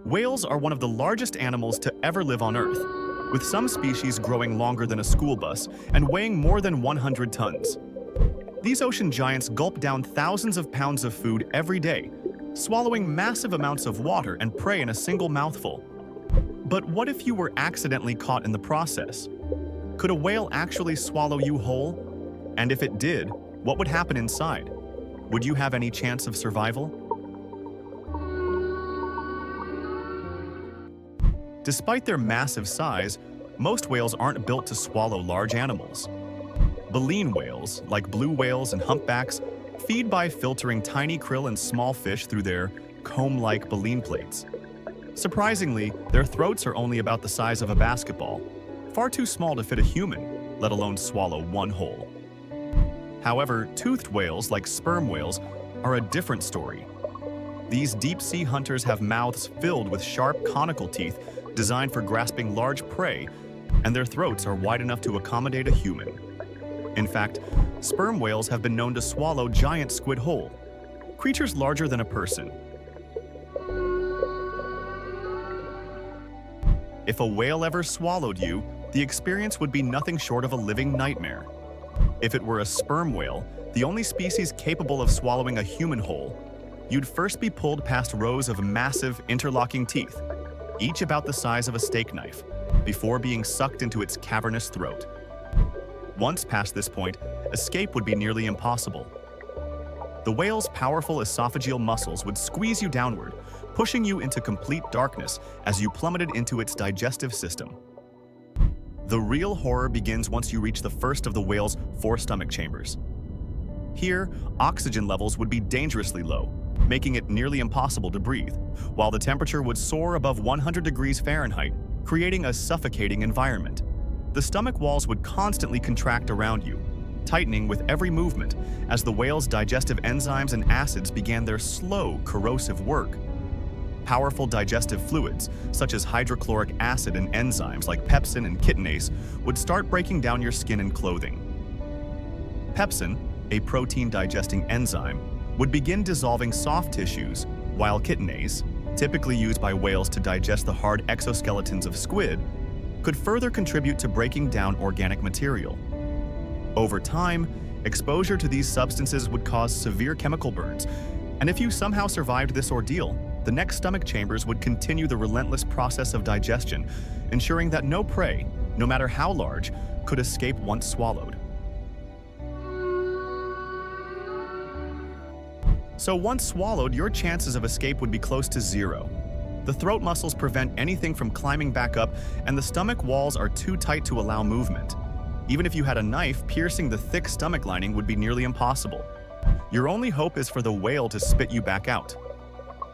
Whales are one of the largest animals to ever live on Earth, with some species growing longer than a school bus and weighing more than 100 tons. These ocean giants gulp down thousands of pounds of food every day, swallowing massive amounts of water and prey in a single mouthful. But what if you were accidentally caught in the process? Could a whale actually swallow you whole? And if it did, what would happen inside? Would you have any chance of survival? Despite their massive size, most whales aren't built to swallow large animals. Baleen whales, like blue whales and humpbacks, feed by filtering tiny krill and small fish through their comb-like baleen plates. Surprisingly, their throats are only about the size of a basketball, far too small to fit a human, let alone swallow one whole. However, toothed whales, like sperm whales, are a different story. These deep-sea hunters have mouths filled with sharp conical teeth designed for grasping large prey, and their throats are wide enough to accommodate a human. In fact, sperm whales have been known to swallow giant squid whole, creatures larger than a person. If a whale ever swallowed you, the experience would be nothing short of a living nightmare. If it were a sperm whale, the only species capable of swallowing a human whole, you'd first be pulled past rows of massive, interlocking teeth, each about the size of a steak knife, before being sucked into its cavernous throat. Once past this point, escape would be nearly impossible. The whale's powerful esophageal muscles would squeeze you downward, pushing you into complete darkness as you plummeted into its digestive system. The real horror begins once you reach the first of the whale's 4 stomach chambers. Here, oxygen levels would be dangerously low, making it nearly impossible to breathe, while the temperature would soar above 100 degrees Fahrenheit, creating a suffocating environment. The stomach walls would constantly contract around you, tightening with every movement as the whale's digestive enzymes and acids began their slow, corrosive work. Powerful digestive fluids, such as hydrochloric acid and enzymes like pepsin and chitinase, would start breaking down your skin and clothing. Pepsin, a protein-digesting enzyme, would begin dissolving soft tissues, while chitinase, typically used by whales to digest the hard exoskeletons of squid, could further contribute to breaking down organic material. Over time, exposure to these substances would cause severe chemical burns, and if you somehow survived this ordeal, the next stomach chambers would continue the relentless process of digestion, ensuring that no prey, no matter how large, could escape once swallowed. So once swallowed, your chances of escape would be close to zero. The throat muscles prevent anything from climbing back up, and the stomach walls are too tight to allow movement. Even if you had a knife, piercing the thick stomach lining would be nearly impossible. Your only hope is for the whale to spit you back out.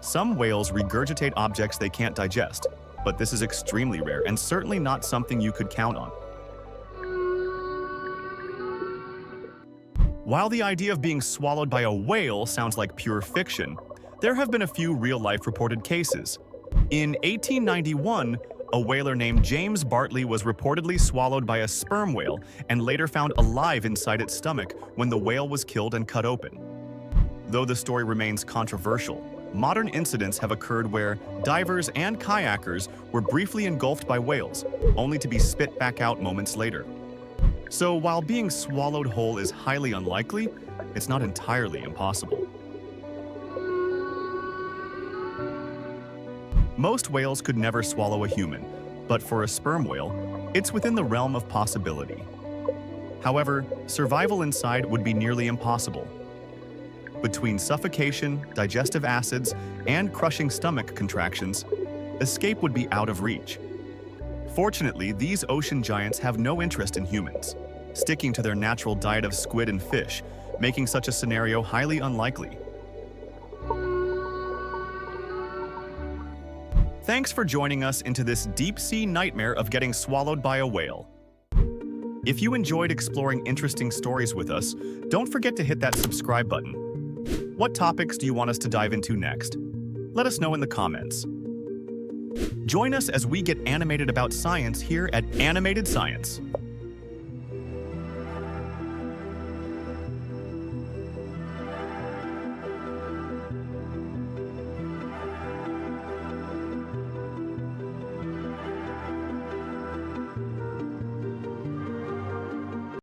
Some whales regurgitate objects they can't digest, but this is extremely rare and certainly not something you could count on. While the idea of being swallowed by a whale sounds like pure fiction, there have been a few real-life reported cases. In 1891, a whaler named James Bartley was reportedly swallowed by a sperm whale and later found alive inside its stomach when the whale was killed and cut open. Though the story remains controversial, modern incidents have occurred where divers and kayakers were briefly engulfed by whales, only to be spit back out moments later. So while being swallowed whole is highly unlikely, it's not entirely impossible. Most whales could never swallow a human, but for a sperm whale, it's within the realm of possibility. However, survival inside would be nearly impossible. Between suffocation, digestive acids, and crushing stomach contractions, escape would be out of reach. Fortunately, these ocean giants have no interest in humans, sticking to their natural diet of squid and fish, making such a scenario highly unlikely. Thanks for joining us into this deep-sea nightmare of getting swallowed by a whale. If you enjoyed exploring interesting stories with us, don't forget to hit that subscribe button. What topics do you want us to dive into next? Let us know in the comments. Join us as we get animated about science here at Animated Science.